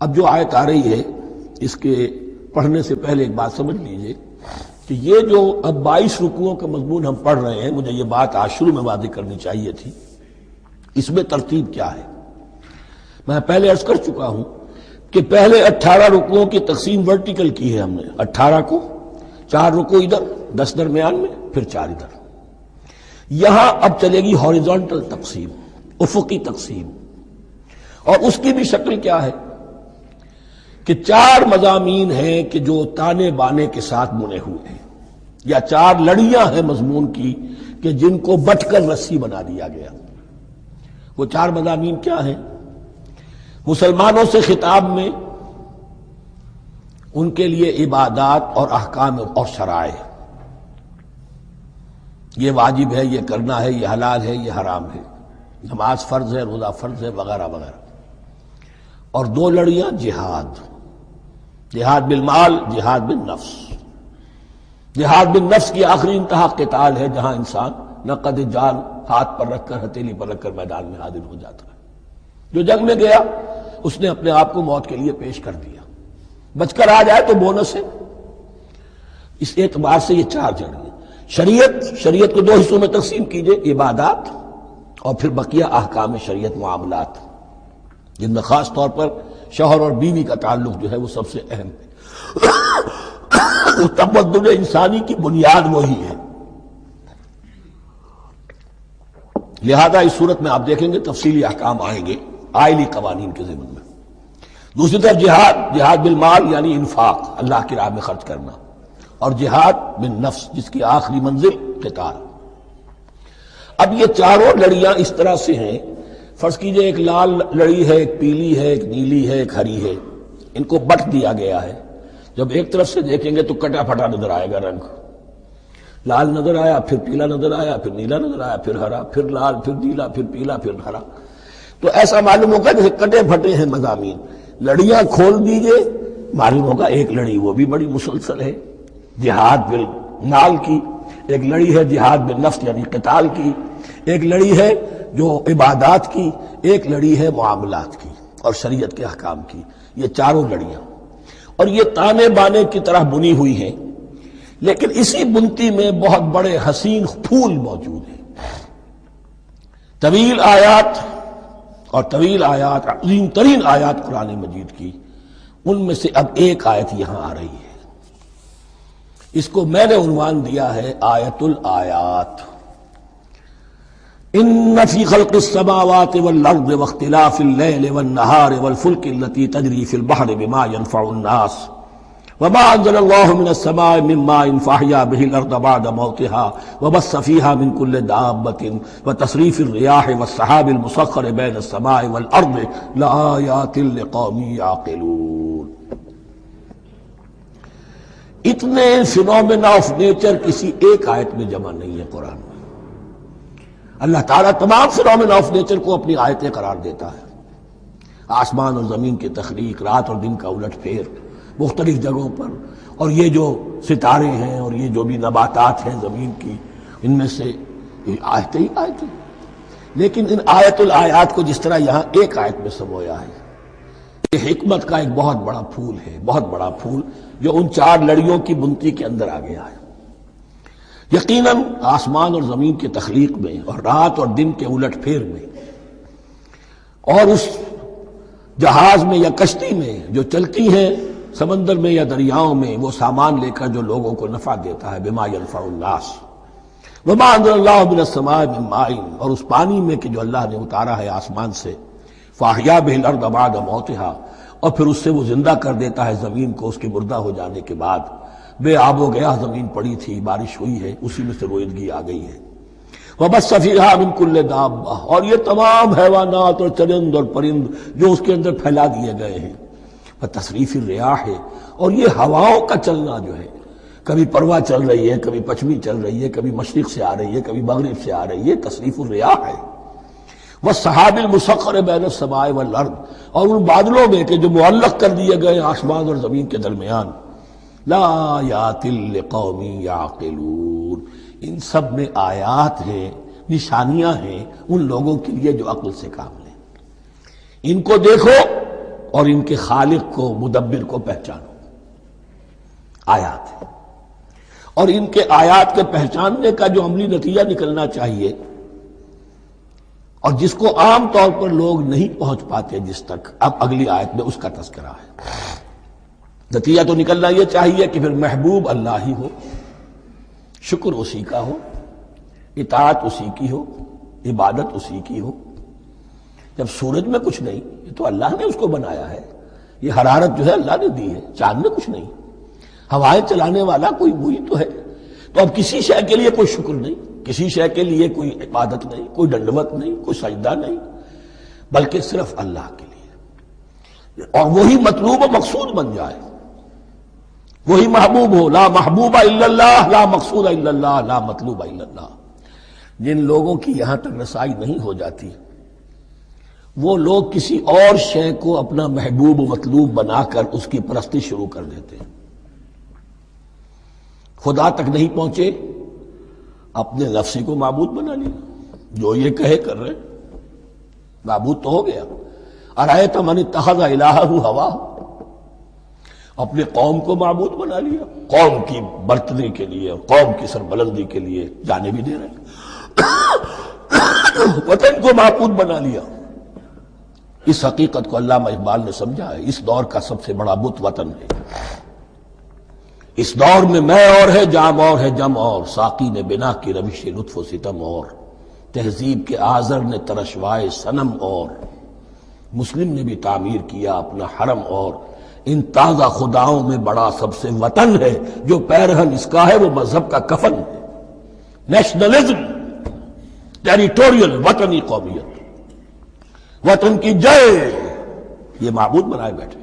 اب جو آیت آ رہی ہے اس کے پڑھنے سے پہلے ایک بات سمجھ لیجئے کہ یہ جو اب 22 رکوعوں کا مضمون ہم پڑھ رہے ہیں، مجھے یہ بات آج شروع میں واضح کرنی چاہیے تھی، اس میں ترتیب کیا ہے۔ میں پہلے عرض کر چکا ہوں کہ پہلے 18 رکوعوں کی تقسیم ورٹیکل کی ہے ہم نے، 18 کو 4 رکوع ادھر، 10 درمیان میں، پھر 4 ادھر۔ یہاں اب چلے گی ہاریزونٹل تقسیم، افقی تقسیم، اور اس کی بھی شکل کیا ہے کہ 4 مضامین ہیں کہ جو تانے بانے کے ساتھ بنے ہوئے ہیں، یا 4 لڑیاں ہیں مضمون کی کہ جن کو بٹ کر رسی بنا دیا گیا۔ وہ 4 مضامین کیا ہیں؟ مسلمانوں سے خطاب میں ان کے لیے عبادات اور احکام اور شرائع، یہ واجب ہے، یہ کرنا ہے، یہ حلال ہے، یہ حرام ہے، نماز فرض ہے، روزہ فرض ہے، وغیرہ وغیرہ۔ اور 2 لڑیاں جہاد، جہاد بالمال، جہاد بالنفس۔ جہاد بالنفس کی آخری انتہا قتال ہے، جہاں انسان نقد جان ہاتھ پر رکھ کر، ہتھیلی پر رکھ کر میدان میں حاضر ہو جاتا ہے۔ جو جنگ میں گیا اس نے اپنے آپ کو موت کے لیے پیش کر دیا، بچ کر آ جائے تو بونس ہے۔ اس اعتبار سے یہ 4 جڑیں۔ شریعت کو 2 حصوں میں تقسیم کیجئے، عبادات اور پھر بقیہ احکام شریعت، معاملات، جن میں خاص طور پر شوہر اور بیوی کا تعلق جو ہے وہ سب سے اہم ہے۔ تمدن انسانی کی بنیاد وہی ہے۔ لہذا اس صورت میں آپ دیکھیں گے تفصیلی احکام آئیں گے آئلی قوانین کے ضمن میں۔ دوسری طرف جہاد بالمال یعنی انفاق، اللہ کی راہ میں خرچ کرنا، اور جہاد بالنفس جس کی آخری منزل قتال۔ اب یہ 4 لڑیاں اس طرح سے ہیں، فرض کیجئے ایک لال لڑی ہے، ایک پیلی ہے، ایک نیلی ہے، ایک ہری ہے، ان کو بٹ دیا گیا ہے۔ جب ایک طرف سے دیکھیں گے تو کٹا پھٹا نظر آئے گا، رنگ لال نظر آیا، پھر پیلا نظر آیا، پھر نیلا نظر آیا، پھر ہرا، پھر لال، پھر نیلا، پھر پیلا، پھر ہرا۔ تو ایسا معلوم ہوگا جیسے کٹے پھٹے ہیں مضامین۔ لڑیاں کھول دیجئے، معلوم ہوگا ایک لڑی وہ بھی بڑی مسلسل ہے، جہاد بالمال کی، ایک لڑی ہے جہاد بالنفس یعنی قتال کی، ایک لڑی ہے جو عبادات کی، ایک لڑی ہے معاملات کی اور شریعت کے احکام کی۔ یہ 4 لڑیاں، اور یہ تانے بانے کی طرح بنی ہوئی ہیں، لیکن اسی بنتی میں بہت بڑے حسین پھول موجود ہیں۔ طویل آیات اور طویل آیات، عظیم ترین آیات قرآن مجید کی، ان میں سے اب ایک آیت یہاں آ رہی ہے۔ اس کو میں نے عنوان دیا ہے آیت الآیات۔ ان فی خلق السماوات والارض واختلاف اللیل والنہار والفلک التی تجری فی البحر بما ينفع الناس وما انزل الله من السماء من ماء فاحیا به الارض بعد موتها وبث فيها من كل دابة وتصريف الرياح والسحاب المسخر بين السماء والارض لآیات لقوم يعقلون۔ اتنے فینومینا آف نیچر کسی ایک آیت میں جمع نہیں ہے قرآن میں۔ اللہ تعالیٰ تمام فینومینا آف نیچر کو اپنی آیتیں قرار دیتا ہے۔ آسمان اور زمین کی تخلیق، رات اور دن کا الٹ پھیر مختلف جگہوں پر، اور یہ جو ستارے ہیں اور یہ جو بھی نباتات ہیں زمین کی، ان میں سے آیتیں ہی آیتیں۔ لیکن ان آیت الآیات کو جس طرح یہاں ایک آیت میں سمویا ہے، یہ حکمت کا ایک بہت بڑا پھول ہے، بہت بڑا پھول جو ان 4 لڑیوں کی بنتی کے اندر آ گیا ہے۔ یقیناً آسمان اور زمین کی تخلیق میں اور رات اور دن کے الٹ پھیر میں، اور اس جہاز میں یا کشتی میں جو چلتی ہیں سمندر میں یا دریاؤں میں، وہ سامان لے کر جو لوگوں کو نفع دیتا ہے، بما ينفع الناس وما انزل الله من السماء من ماء، اور اس پانی میں کہ جو اللہ نے اتارا ہے آسمان سے، فاحیا به الارض بعد موتها، اور پھر اس سے وہ زندہ کر دیتا ہے زمین کو اس کے مردہ ہو جانے کے بعد۔ بے آب و گیا زمین پڑی تھی، بارش ہوئی ہے، اسی میں سے روئیدگی آ گئی ہے۔ وبث فیہا من کل دابہ، اور یہ تمام حیوانات اور چرند اور پرند جو اس کے اندر پھیلا دیے گئے ہیں۔ وتصریف الریاح، اور یہ ہواؤں کا چلنا جو ہے، کبھی پروا چل رہی ہے، کبھی پچھمی چل رہی ہے، کبھی مشرق سے آ رہی ہے، کبھی مغرب سے آ رہی ہے، تصریف الریاح ہے۔ والسحاب المسخر بین السماء والارض، اور ان بادلوں میں کہ جو معلق کر دیے گئے آسمان اور زمین کے درمیان۔ لآیات لقوم یعقلون، ان سب میں آیات ہیں، نشانیاں ہیں ان لوگوں کے لیے جو عقل سے کام لیں۔ ان کو دیکھو اور ان کے خالق کو، مدبر کو پہچانو۔ آیات ہے، اور ان کے آیات کے پہچاننے کا جو عملی نتیجہ نکلنا چاہیے، اور جس کو عام طور پر لوگ نہیں پہنچ پاتے جس تک، اب اگلی آیت میں اس کا تذکرہ ہے۔ نتیجہ تو نکلنا یہ چاہیے کہ پھر محبوب اللہ ہی ہو، شکر اسی کا ہو، اطاعت اسی کی ہو، عبادت اسی کی ہو۔ جب سورج میں کچھ نہیں، یہ تو اللہ نے اس کو بنایا ہے، یہ حرارت جو ہے اللہ نے دی ہے، چاند میں کچھ نہیں، ہوائیں چلانے والا کوئی وہی تو ہے، تو اب کسی شے کے لیے کوئی شکر نہیں، کسی شے کے لیے کوئی عبادت نہیں، کوئی ڈنڈوت نہیں، کوئی سجدہ نہیں، بلکہ صرف اللہ کے لیے، اور وہی مطلوب و مقصود بن جائے، وہی محبوب ہو۔ لا محبوب الا اللہ، لا مقصود الا اللہ، لا مطلوب الا اللہ۔ جن لوگوں کی یہاں تک رسائی نہیں ہو جاتی، وہ لوگ کسی اور شے کو اپنا محبوب و مطلوب بنا کر اس کی پرستی شروع کر دیتے ہیں۔ خدا تک نہیں پہنچے، اپنے نفسی کو معبود بنا لیا، جو یہ کہے کر رہے، معبود تو ہو گیا۔ ارأیت من اتخذ الہہ ہواہ، اپنے قوم کو معبود بنا لیا، قوم کی برتری کے لیے، قوم کی سربلندی کے لیے جانے بھی دے رہے، وطن کو معبود بنا لیا۔ اس حقیقت کو علامہ اقبال نے سمجھا ہے، اس دور کا سب سے بڑا بت وطن ہے۔ اس دور میں میں اور ہے، جام اور ہے، جم اور، ساقی نے بنا کی روش لطف و ستم اور، تہذیب کے آزر نے ترشوائے صنم اور، مسلم نے بھی تعمیر کیا اپنا حرم اور، ان تازہ خداؤں میں بڑا سب سے وطن ہے، جو پیرہن اس کا ہے وہ مذہب کا کفن ہے۔ نیشنلزم، ٹیریٹوریل، وطنی قومیت، وطن کی جے، یہ معبود بنائے بیٹھے۔